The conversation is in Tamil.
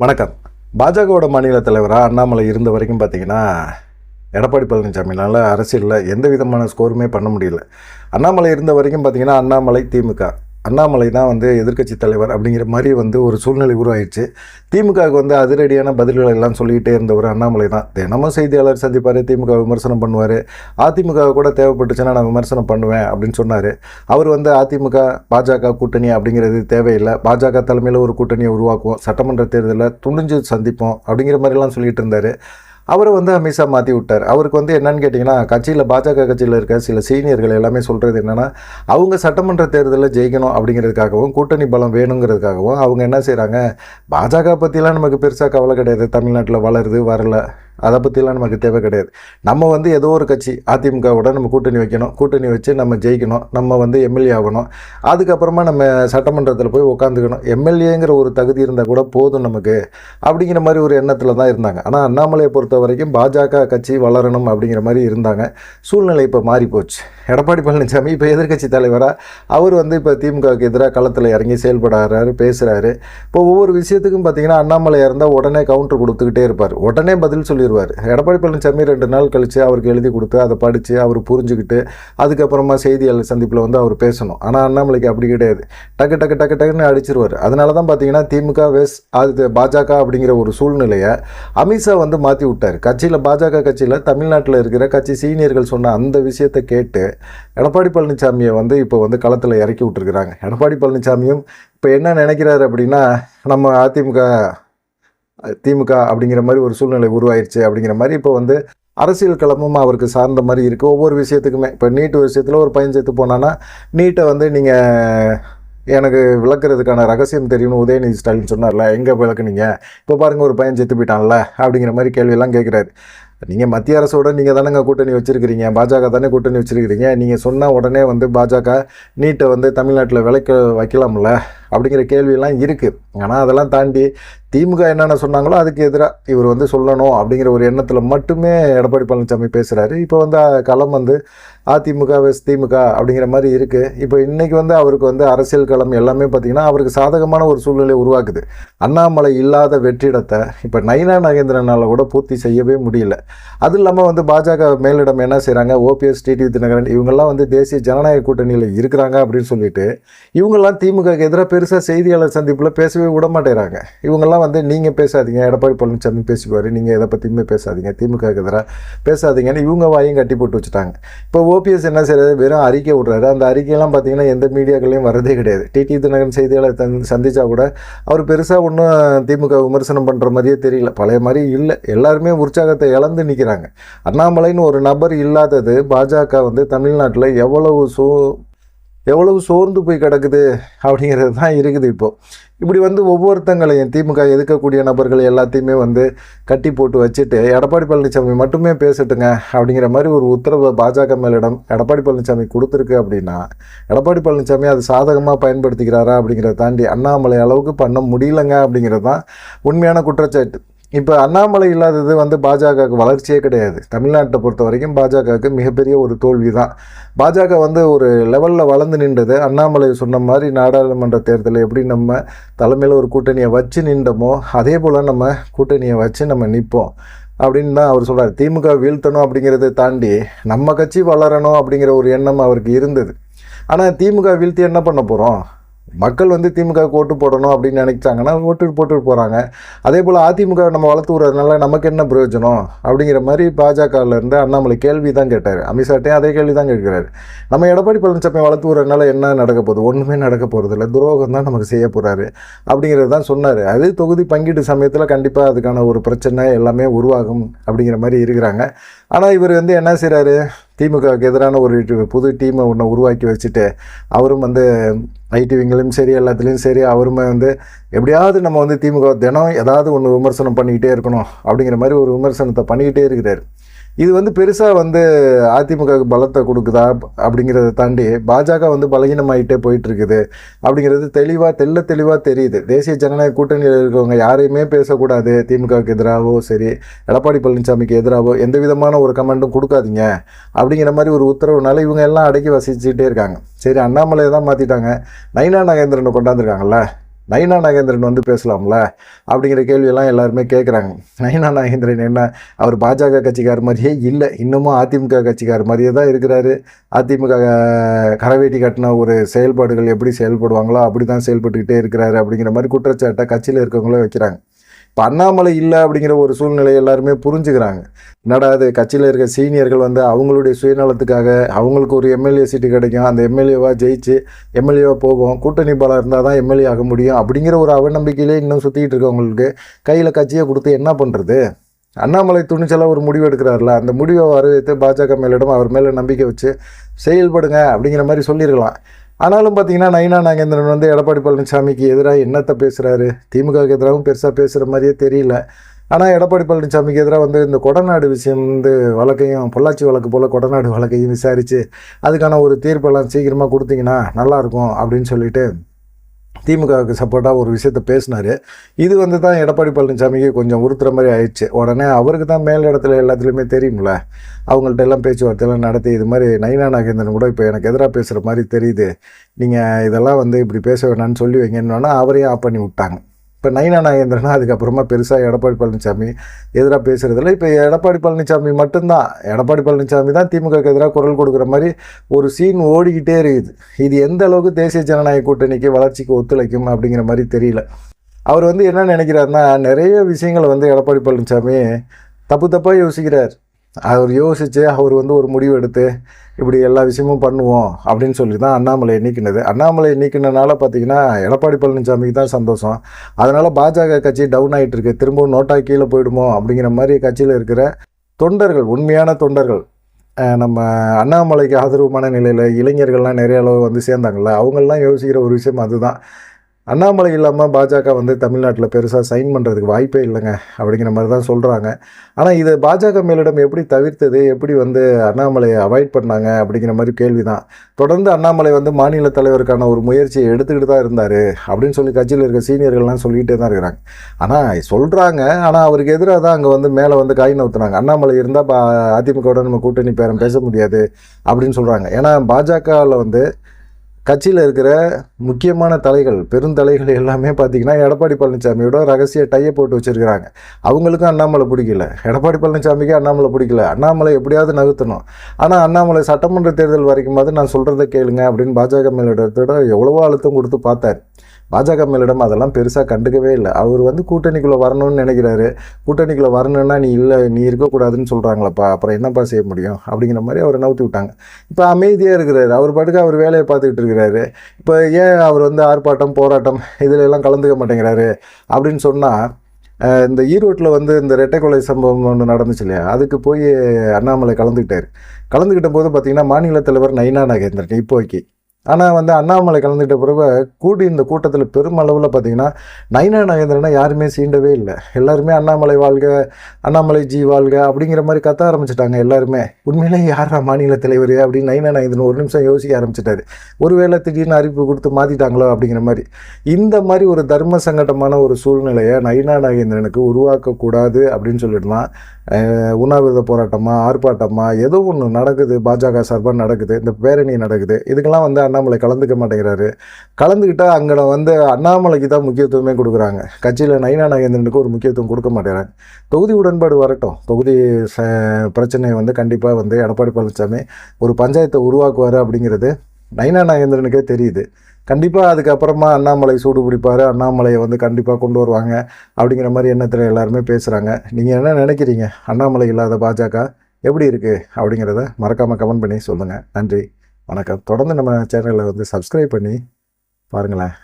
வணக்கம். பாஜகவோட மாநில தலைவராக அண்ணாமலை இருந்த வரைக்கும் பார்த்தீங்கன்னா, எடப்பாடி பழனிசாமினால் அரசியலில் எந்த விதமான ஸ்கோருமே பண்ண முடியல. அண்ணாமலை இருந்த வரைக்கும் பார்த்தீங்கன்னா, அண்ணாமலை திமுக. அண்ணாமலை தான் எதிர்க்கட்சி தலைவர் அப்படிங்கிற மாதிரி ஒரு சூழ்நிலை உருவாயிடுச்சு. திமுகவுக்கு அதிரடியான பதில்களை எல்லாம் சொல்லிக்கிட்டே இருந்தவர் அண்ணாமலை தான். தினமும் செய்தியாளர் சந்திப்பார், திமுக விமர்சனம் பண்ணுவார். அதிமுக கூட தேவைப்பட்டுச்சுன்னா நான் விமர்சனம் பண்ணுவேன் அப்படின்னு சொன்னார். அவர் அதிமுக பாஜக கூட்டணி அப்படிங்கிறது தேவையில்லை, பாஜக தலைமையில் ஒரு கூட்டணியை உருவாக்குவோம், சட்டமன்ற தேர்தலில் துணிஞ்சு சந்திப்போம் அப்படிங்கிற மாதிரிலாம் சொல்லிகிட்டு இருந்தார். அவரை அமித்ஷா மாற்றி விட்டார். அவருக்கு என்னன்னு கேட்டிங்கன்னா, பாஜக கட்சியில் இருக்க சில சீனியர்கள் எல்லாமே சொல்கிறது என்னென்னா, அவங்க சட்டமன்ற தேர்தலில் ஜெயிக்கணும் அப்படிங்கிறதுக்காகவும் கூட்டணி பலம் வேணுங்கிறதுக்காகவும் அவங்க என்ன செய்கிறாங்க, பாஜக பற்றிலாம் நமக்கு பெருசாக கவலை கிடையாது, தமிழ்நாட்டில் வளருது வரல, அதை பற்றிலாம் நமக்கு தேவை கிடையாது. நம்ம ஏதோ ஒரு கட்சி அதிமுகவோட நம்ம கூட்டணி வைக்கணும், கூட்டணி வச்சு நம்ம ஜெயிக்கணும், நம்ம எம்எல்ஏ ஆகணும், அதுக்கப்புறமா நம்ம சட்டமன்றத்தில் போய் உட்காந்துக்கணும், எம்எல்ஏங்கிற ஒரு தகுதி இருந்தால் கூட போதும் நமக்கு அப்படிங்கிற மாதிரி ஒரு எண்ணத்தில் தான் இருந்தாங்க. ஆனால் அண்ணாமலையை பொறுத்த வரைக்கும் பாஜக கட்சி வளரணும் அப்படிங்கிற மாதிரி இருந்தாங்க. சூழ்நிலை இப்போ மாறி போச்சு. எடப்பாடி பழனிசாமி இப்போ எதிர்க்கட்சி தலைவராக அவர் இப்போ திமுகவுக்கு எதிராக களத்தில் இறங்கி செயல்படுறாரு, பேசுகிறாரு. இப்போ ஒவ்வொரு விஷயத்துக்கும் பார்த்திங்கன்னா, அண்ணாமலையாக இருந்தால் உடனே கவுண்டர் கொடுத்துக்கிட்டே இருப்பார், உடனே பதில் சொல்லிடுவார். எடப்பாடி பழனிசாமி 2 நாள் கழித்து அவருக்கு எழுதி கொடுத்து அதை படித்து அவர் புரிஞ்சுக்கிட்டு அதுக்கப்புறமா செய்தியாளர் சந்திப்பில் அவர் பேசணும். ஆனால் அண்ணாமலைக்கு அப்படி கிடையாது, டக்கு டக்கு டக்கு டக்குன்னு அடிச்சிருவார். அதனால தான் பார்த்தீங்கன்னா திமுக வெஸ் அது பாஜக அப்படிங்கிற ஒரு சூழ்நிலையை அமித்ஷா மாற்றி விட்டார். கட்சியில் பாஜக கட்சியில் தமிழ்நாட்டில் இருக்கிற கட்சி சீனியர்கள் சொன்ன அந்த விஷயத்தை கேட்டு எடப்பாடி பழனிசாமியை இப்போ களத்தில் இறக்கி விட்டுருக்குறாங்க. எடப்பாடி பழனிசாமியும் இப்போ என்ன நினைக்கிறாரு அப்படின்னா, நம்ம திமுக அப்படிங்கிற மாதிரி ஒரு சூழ்நிலை உருவாயிருச்சு அப்படிங்கிற மாதிரி இப்போ அரசியல் களமும் அவருக்கு சார்ந்த மாதிரி இருக்குது. ஒவ்வொரு விஷயத்துக்குமே இப்போ நீட் விஷயத்தில் ஒரு பையன் செத்து போனான்னா, நீட்டை நீங்கள் எனக்கு விளக்குறதுக்கான ரகசியம் தெரியும்னு உதயநிதி ஸ்டாலின் சொன்னார்ல, எங்கே விளக்குனீங்க, இப்போ பாருங்கள் ஒரு பையன் செத்து போயிட்டான்ல அப்படிங்கிற மாதிரி கேள்வியெல்லாம் கேட்குறாரு. நீங்கள் மத்திய அரசோட நீங்கள் தானேங்க கூட்டணி வச்சுருக்கிறீங்க, பாஜக தானே கூட்டணி வச்சுருக்கிறீங்க, நீங்கள் சொன்னால் உடனே பாஜக நீட்டை தமிழ்நாட்டில் வைக்கலாம்ல அப்படிங்கிற கேள்வியெல்லாம் இருக்குது. ஆனால் அதெல்லாம் தாண்டி திமுக என்னென்ன சொன்னாங்களோ அதுக்கு எதிராக இவர் சொல்லணும் அப்படிங்கிற ஒரு எண்ணத்தில் மட்டுமே எடப்பாடி பழனிசாமி பேசுகிறாரு. இப்போ களம் அதிமுக வெஸ் திமுக அப்படிங்கிற மாதிரி இருக்குது. இப்போ இன்றைக்கி அவருக்கு அரசியல் களம் எல்லாமே பார்த்திங்கன்னா அவருக்கு சாதகமான ஒரு சூழ்நிலை உருவாக்குது. அண்ணாமலை இல்லாத வெற்றிடத்தை இப்போ நயினா நாகேந்திரனால் கூட பூர்த்தி செய்யவே முடியல. அது இல்லாமல் பாஜக மேலிடம் என்ன செய்கிறாங்க, ஓபிஎஸ், டிடிவி தினகரன் இவங்கெல்லாம் தேசிய ஜனநாயக கூட்டணியில் இருக்கிறாங்க அப்படின்னு சொல்லிட்டு இவங்கெல்லாம் திமுகக்கு எதிராக பெருசாக செய்தியாளர் சந்திப்பில் பேசவே விட மாட்டேறாங்க. இவங்கெல்லாம் நீங்கள் பேசாதீங்க, எடப்பாடி பழனிசாமி பேசுவார், நீங்கள் எதை பற்றியுமே பேசாதீங்க, திமுகக்கு எதிராக பேசாதீங்கன்னு இவங்க வாயும் கட்டி போட்டு வச்சுட்டாங்க. இப்போ ஓபிஎஸ் என்ன செய்யறது, வெறும் அறிக்கை விட்றாரு. அந்த அறிக்கையெல்லாம் பார்த்தீங்கன்னா எந்த மீடியாக்களையும் வரதே கிடையாது. டிடிவி தினகரன் செய்தியாளர் சந்திச்சா கூட அவர் பெருசாக ஒன்றும் திமுக விமர்சனம் பண்ணுற மாதிரியே தெரியல, பழைய மாதிரி இல்லை. எல்லாருமே உற்சாகத்தை இழந்து நிற்கிறாங்க. அண்ணாமலைன்னு ஒரு நபர் இல்லாதது பாஜக தமிழ்நாட்டில் எவ்வளவு சோர்ந்து போய் கிடக்குது அப்படிங்கிறது தான் இருக்குது. இப்போது இப்படி ஒவ்வொருத்தங்களையும் திமுக எதிர்க்கக்கூடிய நபர்கள் எல்லாத்தையுமே கட்டி போட்டு வச்சுட்டு எடப்பாடி பழனிசாமி மட்டுமே பேசட்டுங்க அப்படிங்கிற மாதிரி ஒரு உத்தரவு பாஜக மேலிடம் எடப்பாடி பழனிசாமி கொடுத்துருக்கு. அப்படின்னா எடப்பாடி பழனிசாமி அது சாதகமாக பயன்படுத்திக்கிறாரா அப்படிங்கிறத தாண்டி அண்ணாமலை அளவுக்கு பண்ண முடியலங்க அப்படிங்கிறது தான் உண்மையான குற்றச்சாட்டு. இப்போ அண்ணாமலை இல்லாதது பாஜகவுக்கு வளர்ச்சியே கிடையாது. தமிழ்நாட்டை பொறுத்த வரைக்கும் பாஜகவுக்கு மிகப்பெரிய ஒரு தோல்வி தான். பாஜக ஒரு லெவலில் வளர்ந்து நின்றது அண்ணாமலை சொன்ன மாதிரி நாடாளுமன்ற தேர்தலில் எப்படி நம்ம தலைமையில் ஒரு கூட்டணியை வச்சு நின்றோமோ அதே போல் நம்ம கூட்டணியை வச்சு நம்ம நிற்போம் அப்படின்னு தான் அவர் சொல்கிறார். திமுக வீழ்த்தணும் அப்படிங்கிறத தாண்டி நம்ம கட்சி வளரணும் அப்படிங்கிற ஒரு எண்ணம் அவருக்கு இருந்தது. ஆனால் திமுக வீழ்த்தி என்ன பண்ண போகிறோம், மக்கள் திமுக ஓட்டு போடணும் அப்படின்னு நினைச்சாங்கன்னா போட்டுட்டு போகிறாங்க. அதே போல் அதிமுக நம்ம வளர்த்து விடுறதுனால நமக்கு என்ன பிரயோஜனம் அப்படிங்கிற மாதிரி பாஜகவிலேருந்து அண்ணாமலை கேள்வி தான் கேட்டார். அமித்ஷாட்டையும் அதே கேள்வி தான் கேட்குறாரு. நம்ம எடப்பாடி பழனிசாமி வளர்த்து விடுறதுனால என்ன நடக்க போகுது, ஒன்றுமே நடக்க போகிறது இல்லை, துரோகம் தான் நமக்கு செய்ய போகிறாரு அப்படிங்கிறது தான் சொன்னார். அது தொகுதி பங்கீட்டு சமயத்தில் கண்டிப்பாக அதுக்கான ஒரு பிரச்சனை எல்லாமே உருவாகும் அப்படிங்கிற மாதிரி இருக்கிறாங்க. ஆனால் இவர் என்ன செய்கிறாரு, திமுகவுக்கு எதிரான ஒரு புது டீமை ஒன்று உருவாக்கி வச்சுட்டு அவரும் ஐடி விங்கிலையும் சரி எல்லாத்துலேயும் சரி அவருமே எப்படியாவது நம்ம திமுக தினம் ஏதாவது ஒன்று விமர்சனம் பண்ணிக்கிட்டே இருக்கணும் அப்படிங்கிற மாதிரி ஒரு விமர்சனத்தை பண்ணிக்கிட்டே இருக்கிறார். இது பெருசாக அதிமுகவுக்கு பலத்தை கொடுக்குதா அப்படிங்கிறத தாண்டி பாஜக பலகீனமாகிட்டே போயிட்டுருக்குது அப்படிங்கிறது தெளிவாக தெரியுது. தேசிய ஜனநாயக கூட்டணியில் இருக்கவங்க யாரையுமே பேசக்கூடாது, திமுகவுக்கு எதிராகவோ சரி எடப்பாடி பழனிசாமிக்கு எதிராகவோ எந்த விதமான ஒரு கமெண்ட்டும் கொடுக்காதீங்க அப்படிங்கிற மாதிரி ஒரு உத்தரவுனால இவங்க எல்லாம் அடக்கி வசிச்சுட்டே இருக்காங்க. சரி, அண்ணாமலையை தான் மாற்றிட்டாங்க, நயினா நாகேந்திரனை கொண்டாந்துருக்காங்கல்ல, நயினா நாகேந்திரன் வந்து பேசலாம்ல அப்படிங்கிற கேள்வியெல்லாம் எல்லாருமே கேட்குறாங்க. நயினா நாகேந்திரன் என்ன, அவர் பாஜக கட்சிக்கார மாதிரியே இல்லை, இன்னமும் அதிமுக கட்சிக்கார மாதிரியே தான் இருக்கிறாரு. அதிமுக கரவேட்டி கட்டின ஒரு செயல்பாடுகள் எப்படி செயல்படுவாங்களோ அப்படி தான் செயல்பட்டுக்கிட்டே இருக்கிறாரு அப்படிங்கிற மாதிரி குற்றச்சாட்டை கட்சியில் இருக்கவங்களே வைக்கிறாங்க. இப்போ அண்ணாமலை இல்லை அப்படிங்கிற ஒரு சூழ்நிலையை எல்லாருமே புரிஞ்சுக்கிறாங்க. என்னடா அது, கட்சியில் இருக்க சீனியர்கள் வந்து அவங்களுடைய சுயநலத்துக்காக அவங்களுக்கு ஒரு எம்எல்ஏ சீட்டு கிடைக்கும், அந்த எம்எல்ஏவாக ஜெயிச்சு எம்எல்ஏவாக போவோம், கூட்டணி பலம் இருந்தால் தான் எம்எல்ஏ ஆக முடியும் அப்படிங்கிற ஒரு அவநம்பிக்கையிலே இன்னும் சுற்றிக்கிட்டு இருக்கவங்களுக்கு கையில் கட்சியை கொடுத்து என்ன பண்ணுறது? அண்ணாமலை துணிச்சலாக ஒரு முடிவு எடுக்கிறாருல, அந்த முடிவை வரவேற்று பாஜக மேலிடம் அவர் மேலே நம்பிக்கை வச்சு செயல்படுங்க அப்படிங்கிற மாதிரி சொல்லியிருக்கலாம். ஆனாலும் பார்த்தீங்கன்னா நயினா நாகேந்திரன் வந்து எடப்பாடி பழனிசாமிக்கு எதிராக என்னத்தை பேசுகிறாரு, திமுகவுக்கு எதிராகவும் பெருசாக பேசுகிற மாதிரியே தெரியல. ஆனால் எடப்பாடி பழனிசாமிக்கு எதிராக வந்து இந்த கொடநாடு விஷயம் வந்து வழக்கையும் பொள்ளாச்சி வழக்கு போல் கொடநாடு வழக்கையும் விசாரித்து அதுக்கான ஒரு தீர்ப்பெல்லாம் சீக்கிரமாக கொடுத்தீங்கன்னா நல்லாயிருக்கும் அப்படின்னு சொல்லிட்டு திமுகவுக்கு சப்போர்ட்டாக ஒரு விஷயத்த பேசினார். இது வந்து தான் எடப்பாடி பழனிசாமிக்கு கொஞ்சம் உறுத்துற மாதிரி ஆயிடுச்சு. உடனே அவருக்கு தான் மேல் இடத்துல எல்லாத்துலேயுமே தெரியும்ல, அவங்கள்ட்ட எல்லாம் பேச்சுவார்த்தையெல்லாம் நடத்தி இது மாதிரி நயினா நாகேந்திரன் கூட இப்போ எனக்கு எதிராக பேசுகிற மாதிரி தெரியுது, நீங்கள் இதெல்லாம் வந்து இப்படி பேச வேணான்னு சொல்லி வைங்கன்னா அவரையும் ஆஃப் பண்ணி விட்டாங்க. இப்போ நயினா நாகேந்திரனா அதுக்கப்புறமா பெருசாக எடப்பாடி பழனிசாமி எதிராக பேசுகிறதில்ல. இப்போ எடப்பாடி பழனிசாமி மட்டும்தான், எடப்பாடி பழனிசாமி தான் திமுகவுக்கு எதிராக குரல் கொடுக்குற மாதிரி ஒரு சீன் ஓடிக்கிட்டே இருக்குது. இது எந்த அளவுக்கு தேசிய ஜனநாயக கூட்டணிக்கு வளர்ச்சிக்கு ஒத்துழைக்கும் அப்படிங்கிற மாதிரி தெரியல. அவர் வந்து என்ன நினைக்கிறாருன்னா, நிறைய விஷயங்களை வந்து எடப்பாடி பழனிசாமி தப்பாக யோசிக்கிறார். அவர் யோசித்து அவர் வந்து ஒரு முடிவு எடுத்து இப்படி எல்லா விஷயமும் பண்ணுவோம் அப்படின்னு சொல்லி தான் அண்ணாமலையை நீக்கினது. அண்ணாமலையை நீக்கினனால பார்த்தீங்கன்னா எடப்பாடி பழனிசாமிக்கு தான் சந்தோஷம். அதனால் பாஜக கட்சி டவுன் ஆகிட்டு இருக்கு, திரும்பவும் நோட்டா கீழே போயிடுமோ அப்படிங்கிற மாதிரி கட்சியில் இருக்கிற தொண்டர்கள், உண்மையான தொண்டர்கள், நம்ம அண்ணாமலைக்கு ஆதரவுமான நிலையில் இளைஞர்கள்லாம் நிறைய அளவு வந்து சேர்ந்தாங்கள்ல, அவங்கெல்லாம் யோசிக்கிற ஒரு விஷயம் அதுதான். அண்ணாமலை இல்லாமல் பாஜக வந்து தமிழ்நாட்டில் பெருசாக சைன் பண்ணுறதுக்கு வாய்ப்பே இல்லைங்க அப்படிங்கிற மாதிரி தான் சொல்கிறாங்க. ஆனால் இது பாஜக மேலிடம் எப்படி தவிர்த்தது, எப்படி வந்து அண்ணாமலையை அவாய்ட் பண்ணாங்க அப்படிங்கிற மாதிரி கேள்வி தான். தொடர்ந்து அண்ணாமலை வந்து மாநில தலைவருக்கான ஒரு முயற்சியை எடுத்துக்கிட்டு தான் இருந்தார் அப்படின்னு சொல்லி கட்சியில் இருக்க சீனியர்கள்லாம் சொல்லிகிட்டே தான் இருக்கிறாங்க. ஆனால் சொல்கிறாங்க, ஆனால் அவருக்கு எதிராக தான் அங்கே வந்து மேலே வந்து காய் நவுத்துனாங்க. அண்ணாமலை இருந்தால் அதிமுகவோட நம்ம கூட்டணி பேரம் பேச முடியாது அப்படின்னு சொல்கிறாங்க. ஏன்னா பாஜகவில் வந்து கட்சியில் இருக்கிற முக்கியமான தலைகள், பெருந்தலைகள் எல்லாமே பார்த்திங்கன்னா எடப்பாடி பழனிசாமியோட ரகசிய டையை போட்டு வச்சுருக்கிறாங்க. அவங்களுக்கும் அண்ணாமலை பிடிக்கல, எடப்பாடி பழனிசாமிக்கு அண்ணாமலை பிடிக்கல, அண்ணாமலை எப்படியாவது நகர்த்தணும். ஆனால் அண்ணாமலை சட்டமன்ற தேர்தல் வரைக்குமாவது நான் சொல்கிறத கேளுங்க அப்படின்னு பாஜக மேலிடத்தோட எவ்வளவோ அழுத்தம் கொடுத்து பார்த்தார். பாஜக மேலிடம் அதெல்லாம் பெருசாக கண்டுக்கவே இல்லை. அவர் வந்து கூட்டணிக்குள்ளே வரணும்னு நினைக்கிறாரு. கூட்டணிக்குள்ளே வரணுன்னா நீ இருக்கக்கூடாதுன்னு சொல்கிறாங்களப்பா, அப்புறம் என்னப்பா செய்ய முடியும் அப்படிங்கிற மாதிரி அவரை நவுத்தி விட்டாங்க. இப்போ அமைதியாக இருக்கிறாரு, அவர் பாட்டுக்கு அவர் வேலையை பார்த்துக்கிட்டு இருக்கிறாரு. இப்போ ஏன் அவர் வந்து ஆர்ப்பாட்டம் போராட்டம் இதில் எல்லாம் கலந்துக்க மாட்டேங்கிறாரு அப்படின்னு சொன்னால், இந்த ஈரோட்டில் வந்து இந்த இரட்டை கொலை சம்பவம் ஒன்று நடந்துச்சு இல்லையா, அதுக்கு போய் அண்ணாமலை கலந்துக்கிட்ட போது பார்த்திங்கன்னா மாநில தலைவர் நயினா நாகேந்திரன் இப்போக்கி. ஆனால் வந்து அண்ணாமலை கலந்துக்கிட்ட பிறகு இந்த கூட்டத்தில் பெருமளவில் பார்த்திங்கன்னா நயினா நாகேந்திரனை யாருமே சீண்டவே இல்லை. எல்லாருமே அண்ணாமலை வாழ்க, அண்ணாமலை ஜி வாழ்க அப்படிங்கிற மாதிரி கத்த ஆரம்பிச்சிட்டாங்க எல்லாருமே. உண்மையிலே யாரா மாநில தலைவர் அப்படின்னு நயினா நாகேந்திரன் ஒரு நிமிஷம் யோசிக்க ஆரம்பிச்சிட்டாரு. ஒருவேளை திடீர்னு அறிவிப்பு கொடுத்து மாற்றிட்டாங்களோ அப்படிங்கிற மாதிரி. இந்த மாதிரி ஒரு தர்ம சங்கடமான ஒரு சூழ்நிலையை நயினா நாகேந்திரனுக்கு உருவாக்கக்கூடாது அப்படின்னு சொல்லிட்டுலாம் உண்ணாவிரத போராட்டமா, ஆர்ப்பாட்டமா, ஏதோ ஒன்று நடக்குது, பாஜக சார்பாக நடக்குது, இந்த பேரணி நடக்குது, இதுக்கெல்லாம் வந்து அண்ணாமலை கலந்துக்க மாட்டேங்கிறாரு. கலந்துக்கிட்டால் அங்கே வந்து அண்ணாமலைக்கு தான் முக்கியத்துவமே கொடுக்குறாங்க. கட்சியில் நயினா நாகேந்திரனுக்கு ஒரு முக்கியத்துவம் கொடுக்க மாட்டேங்கிறாங்க. தொகுதி உடன்பாடு வரட்டும், தொகுதி பிரச்சனையை வந்து கண்டிப்பாக வந்து எடப்பாடி பழனிசாமி ஒரு பஞ்சாயத்தை உருவாக்குவார் அப்படிங்கிறது நயினா நாகேந்திரனுக்கே தெரியுது. கண்டிப்பாக அதுக்கப்புறமா அண்ணாமலை சூடு பிடிப்பார், அண்ணாமலையை வந்து கண்டிப்பாக கொண்டு வருவாங்க அப்படிங்கிற மாதிரி எண்ணத்தில் எல்லாருமே பேசுகிறாங்க. நீங்கள் என்ன நினைக்கிறீங்க? அண்ணாமலை இல்லாத பாஜக எப்படி இருக்குது அப்படிங்கிறத மறக்காமல் கமெண்ட் பண்ணி சொல்லுங்கள். நன்றி, வணக்கம். தொடர்ந்து நம்ம சேனலை வந்து சப்ஸ்கிரைப் பண்ணி பாருங்களேன்.